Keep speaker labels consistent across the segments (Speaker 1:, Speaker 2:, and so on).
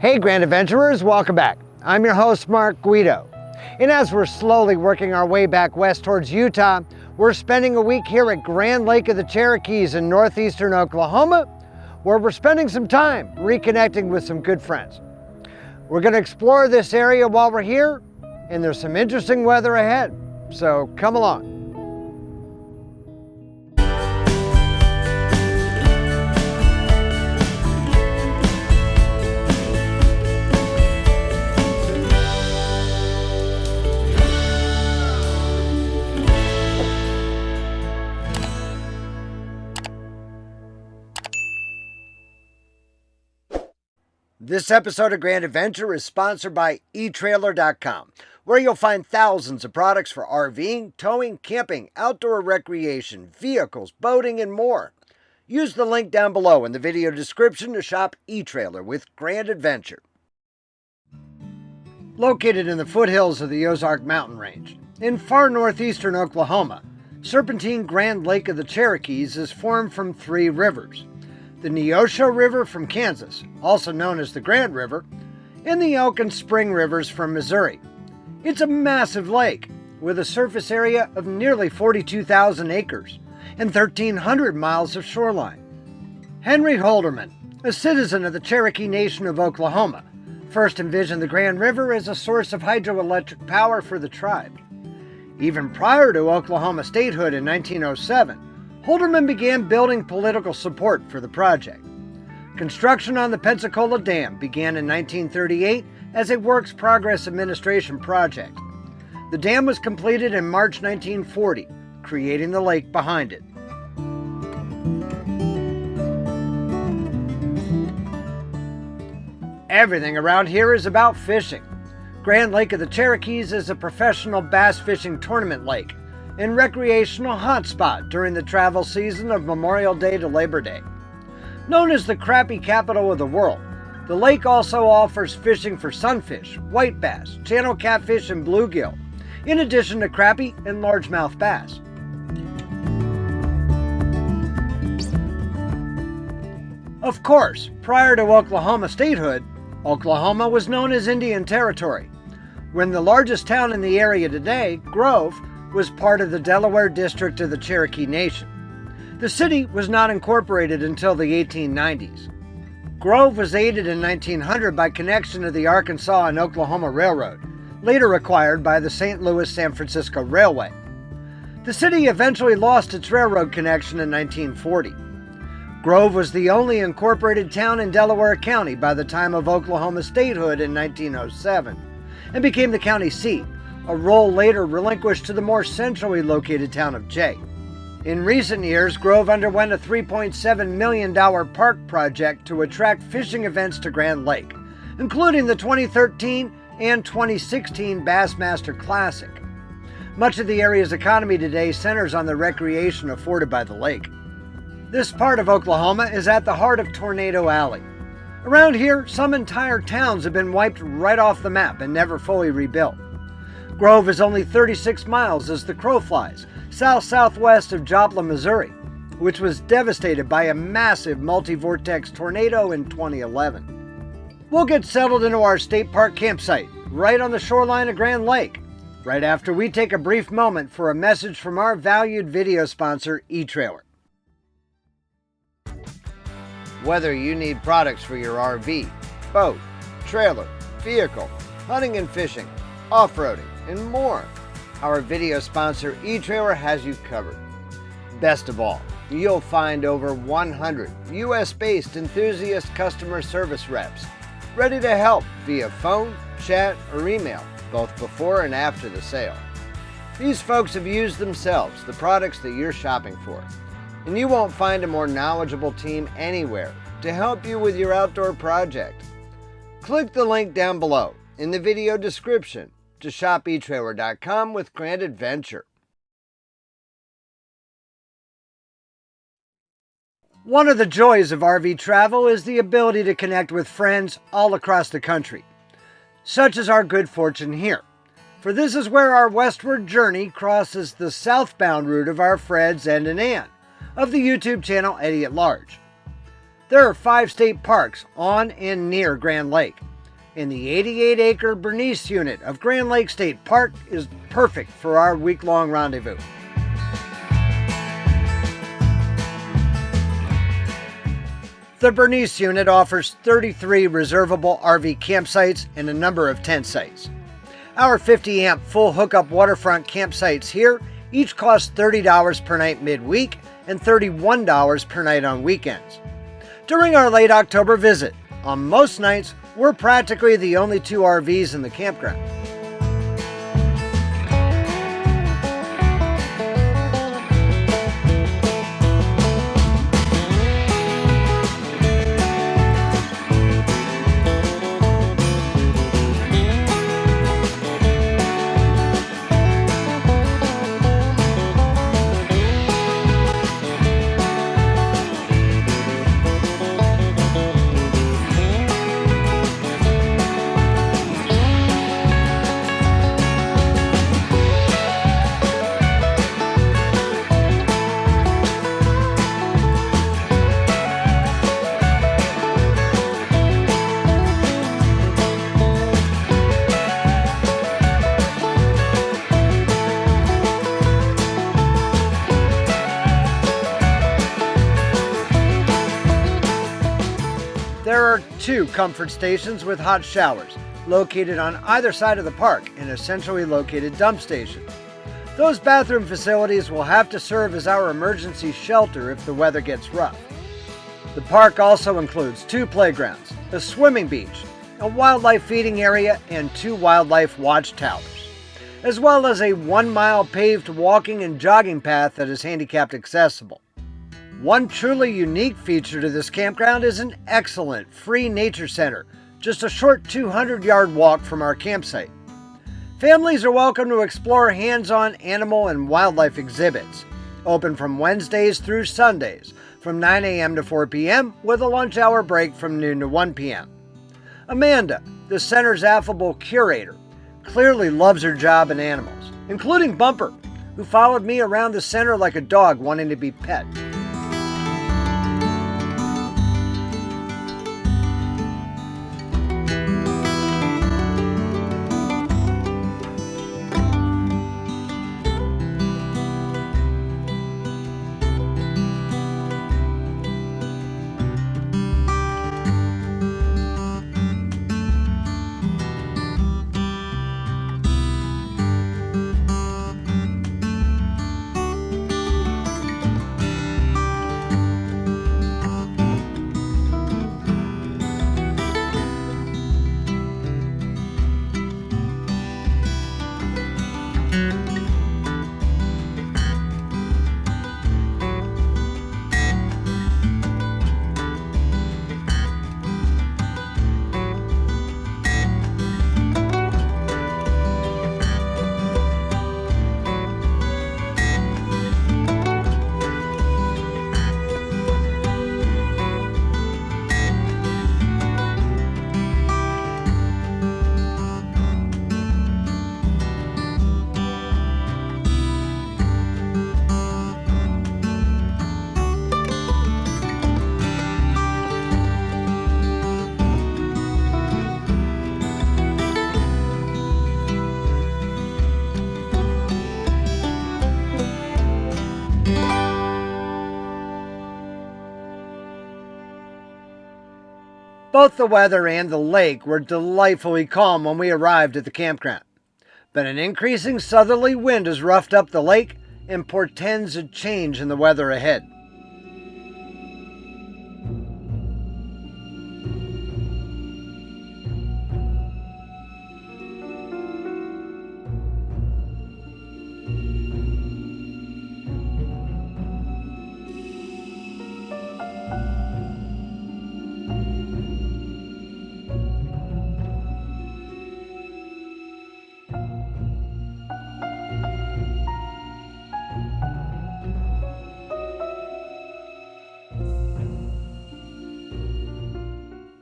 Speaker 1: Hey Grand Adventurers, welcome back. I'm your host Mark Guido. And as we're slowly working our way back west towards Utah, we're spending a week here at Grand Lake of the Cherokees in northeastern Oklahoma, where we're spending some time reconnecting with some good friends. We're going to explore this area while we're here, and there's some interesting weather ahead, so come along. This episode of Grand Adventure is sponsored by eTrailer.com, where you'll find thousands of products for RVing, towing, camping, outdoor recreation, vehicles, boating, and more. Use the link down below in the video description to shop eTrailer with Grand Adventure. Located in the foothills of the Ozark Mountain Range, in far northeastern Oklahoma, Serpentine Grand Lake of the Cherokees is formed from three rivers: the Neosho River from Kansas, also known as the Grand River, and the Elk and Spring Rivers from Missouri. It's a massive lake with a surface area of nearly 42,000 acres and 1,300 miles of shoreline. Henry Holderman, a citizen of the Cherokee Nation of Oklahoma, first envisioned the Grand River as a source of hydroelectric power for the tribe. Even prior to Oklahoma statehood in 1907, Holderman began building political support for the project. Construction on the Pensacola Dam began in 1938 as a Works Progress Administration project. The dam was completed in March 1940, creating the lake behind it. Everything around here is about fishing. Grand Lake of the Cherokees is a professional bass fishing tournament lake and recreational hotspot during the travel season of Memorial Day to Labor Day. Known as the crappie capital of the world, the lake also offers fishing for sunfish, white bass, channel catfish, and bluegill, in addition to crappie and largemouth bass. Of course, prior to Oklahoma statehood, Oklahoma was known as Indian Territory, when the largest town in the area today, Grove, was part of the Delaware District of the Cherokee Nation. The city was not incorporated until the 1890s. Grove was aided in 1900 by connection to the Arkansas and Oklahoma Railroad, later acquired by the St. Louis-San Francisco Railway. The city eventually lost its railroad connection in 1940. Grove was the only incorporated town in Delaware County by the time of Oklahoma statehood in 1907, and became the county seat, a role later relinquished to the more centrally located town of Jay. In recent years, Grove underwent a $3.7 million park project to attract fishing events to Grand Lake, including the 2013 and 2016 Bassmaster Classic. Much of the area's economy today centers on the recreation afforded by the lake. This part of Oklahoma is at the heart of Tornado Alley. Around here, some entire towns have been wiped right off the map and never fully rebuilt. Grove is only 36 miles as the crow flies, south-southwest of Joplin, Missouri, which was devastated by a massive multi-vortex tornado in 2011. We'll get settled into our state park campsite, right on the shoreline of Grand Lake, right after we take a brief moment for a message from our valued video sponsor, eTrailer. Whether you need products for your RV, boat, trailer, vehicle, hunting and fishing, off-roading, and more, our video sponsor eTrailer has you covered. Best of all, you'll find over 100 US-based enthusiast customer service reps ready to help via phone, chat, or email, both before and after the sale. These folks have used themselves the products that you're shopping for, and you won't find a more knowledgeable team anywhere to help you with your outdoor project. Click the link down below in the video description to shop eTrailer.com with Grand Adventure. One of the joys of RV travel is the ability to connect with friends all across the country. Such is our good fortune here, for this is where our westward journey crosses the southbound route of our Freds, Ed and Ann, of the YouTube channel Eddie at Large. There are 5 state parks on and near Grand Lake, and the 88-acre Bernice unit of Grand Lake State Park is perfect for our week-long rendezvous. The Bernice unit offers 33 reservable RV campsites and a number of tent sites. Our 50-amp full hookup waterfront campsites here each cost $30 per night midweek and $31 per night on weekends. During our late October visit, on most nights, we're practically the only two RVs in the campground. There are two comfort stations with hot showers located on either side of the park in a centrally located dump station. Those bathroom facilities will have to serve as our emergency shelter if the weather gets rough. The park also includes two playgrounds, a swimming beach, a wildlife feeding area, and two wildlife watchtowers, as well as a 1-mile paved walking and jogging path that is handicapped accessible. One truly unique feature to this campground is an excellent free nature center, just a short 200-yard walk from our campsite. Families are welcome to explore hands-on animal and wildlife exhibits, open from Wednesdays through Sundays, from 9 a.m. to 4 p.m. with a lunch hour break from noon to 1 p.m. Amanda, the center's affable curator, clearly loves her job and animals, including Bumper, who followed me around the center like a dog wanting to be pet. Both the weather and the lake were delightfully calm when we arrived at the campground, but an increasing southerly wind has roughed up the lake and portends a change in the weather ahead.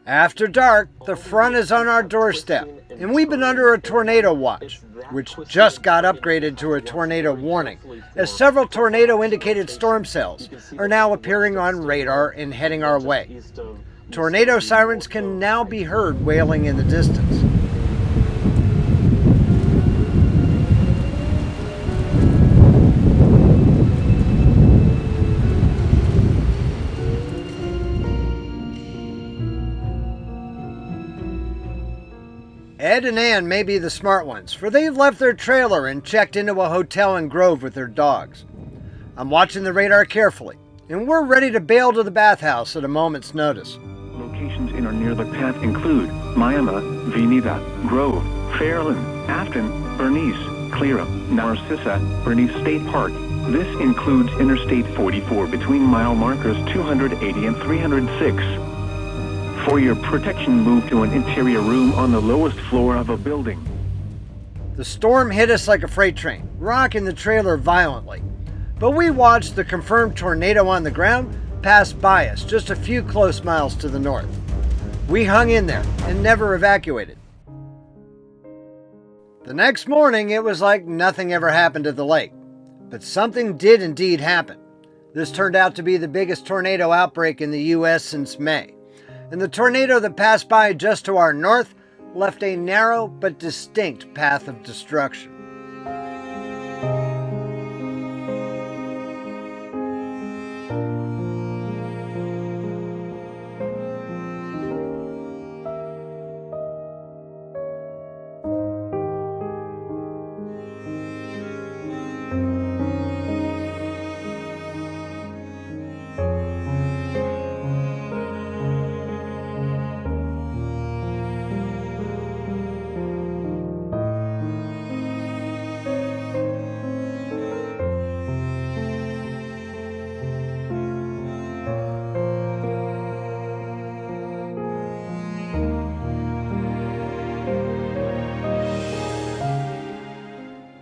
Speaker 1: After dark, the front is on our doorstep, and we've been under a tornado watch, which just got upgraded to a tornado warning, as several tornado-indicated storm cells are now appearing on radar and heading our way. Tornado sirens can now be heard wailing in the distance. Ed and Ann may be the smart ones, for they've left their trailer and checked into a hotel in Grove with their dogs. I'm watching the radar carefully, and we're ready to bail to the bathhouse at a moment's notice.
Speaker 2: Locations in or near the path include Miami, Veneta, Grove, Fairland, Afton, Bernice, Clara, Narcissa, Bernice State Park. This includes Interstate 44 between mile markers 280 and 306. For your protection, move to an interior room on the lowest floor of a building.
Speaker 1: The storm hit us like a freight train, rocking the trailer violently. But we watched the confirmed tornado on the ground pass by us just a few close miles to the north. We hung in there and never evacuated. The next morning, it was like nothing ever happened at the lake. But something did indeed happen. This turned out to be the biggest tornado outbreak in the U.S. since May. And the tornado that passed by just to our north left a narrow but distinct path of destruction.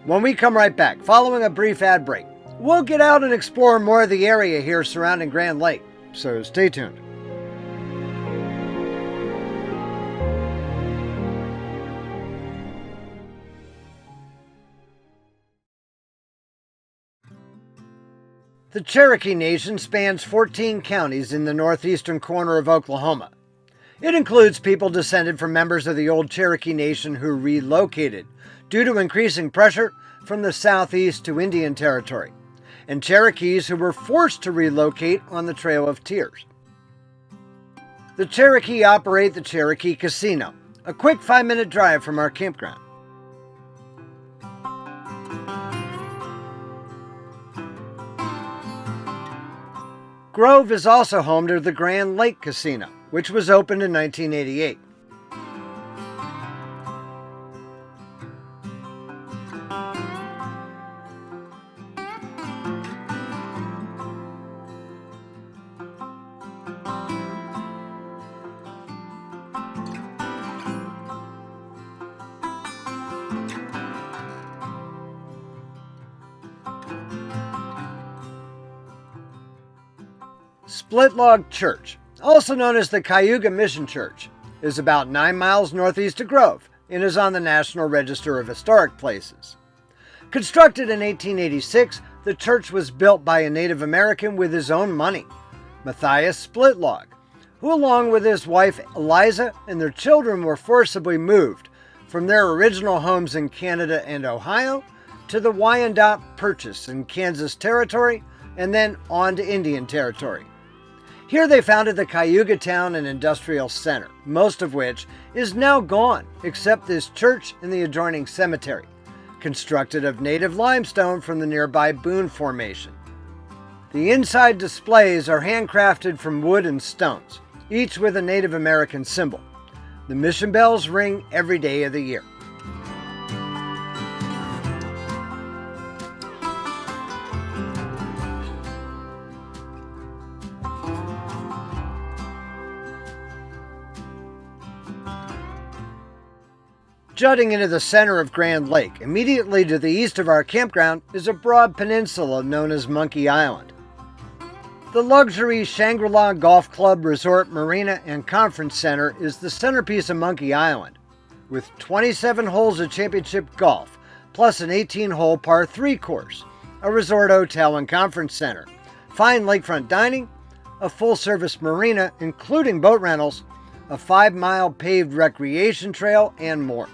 Speaker 1: When we come right back, following a brief ad break, we'll get out and explore more of the area here surrounding Grand Lake, so stay tuned. The Cherokee Nation spans 14 counties in the northeastern corner of Oklahoma. It includes people descended from members of the old Cherokee Nation who relocated due to increasing pressure from the southeast to Indian Territory, and Cherokees who were forced to relocate on the Trail of Tears. The Cherokee operate the Cherokee Casino, a quick 5-minute drive from our campground. Grove is also home to the Grand Lake Casino, which was opened in 1988. Split Log Church, also known as the Cayuga Mission Church, is about 9 miles northeast of Grove and is on the National Register of Historic Places. Constructed in 1886, the church was built by a Native American with his own money, Matthias Splitlog, who along with his wife Eliza and their children were forcibly moved from their original homes in Canada and Ohio to the Wyandotte Purchase in Kansas Territory and then on to Indian Territory. Here they founded the Cayuga Town and Industrial Center, most of which is now gone, except this church and the adjoining cemetery, constructed of native limestone from the nearby Boone Formation. The inside displays are handcrafted from wood and stones, each with a Native American symbol. The mission bells ring every day of the year. Jutting into the center of Grand Lake, immediately to the east of our campground, is a broad peninsula known as Monkey Island. The luxury Shangri-La Golf Club Resort Marina and Conference Center is the centerpiece of Monkey Island, with 27 holes of championship golf, plus an 18-hole par 3 course, a resort hotel and conference center, fine lakefront dining, a full-service marina including boat rentals, a 5-mile paved recreation trail, and more.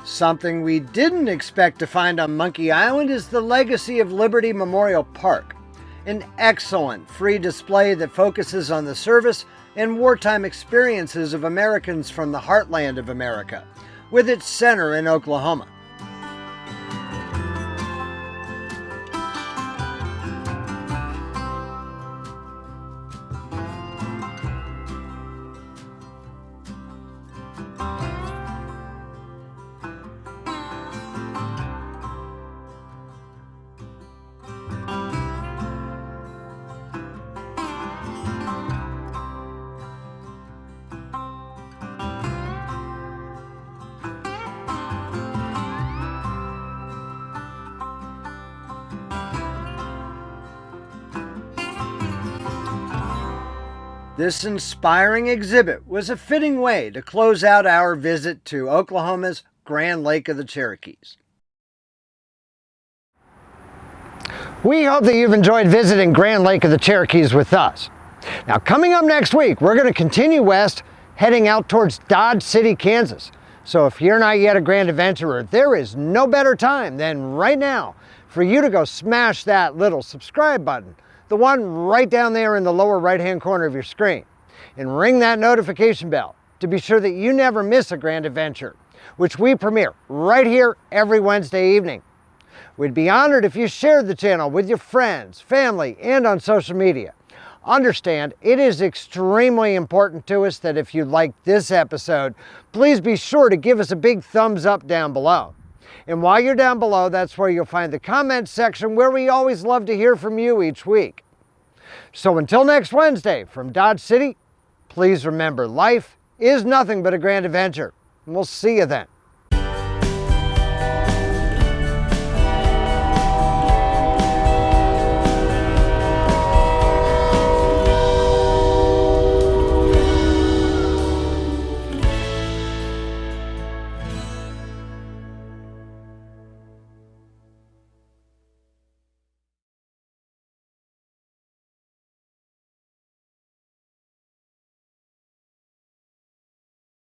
Speaker 1: Something we didn't expect to find on Monkey Island is the Legacy of Liberty Memorial Park, an excellent free display that focuses on the service and wartime experiences of Americans from the heartland of America, with its center in Oklahoma. This inspiring exhibit was a fitting way to close out our visit to Oklahoma's Grand Lake of the Cherokees. We hope that you've enjoyed visiting Grand Lake of the Cherokees with us. Now, coming up next week, we're going to continue west, heading out towards Dodge City, Kansas. So if you're not yet a Grand Adventurer, there is no better time than right now for you to go smash that little subscribe button, the one right down there in the lower right-hand corner of your screen, and ring that notification bell to be sure that you never miss a Grand Adventure, which we premiere right here every Wednesday evening. We'd be honored if you shared the channel with your friends, family, and on social media. Understand, it is extremely important to us that if you liked this episode, please be sure to give us a big thumbs up down below. And while you're down below, that's where you'll find the comments section where we always love to hear from you each week. So until next Wednesday from Dodge City, please remember life is nothing but a grand adventure. And we'll see you then.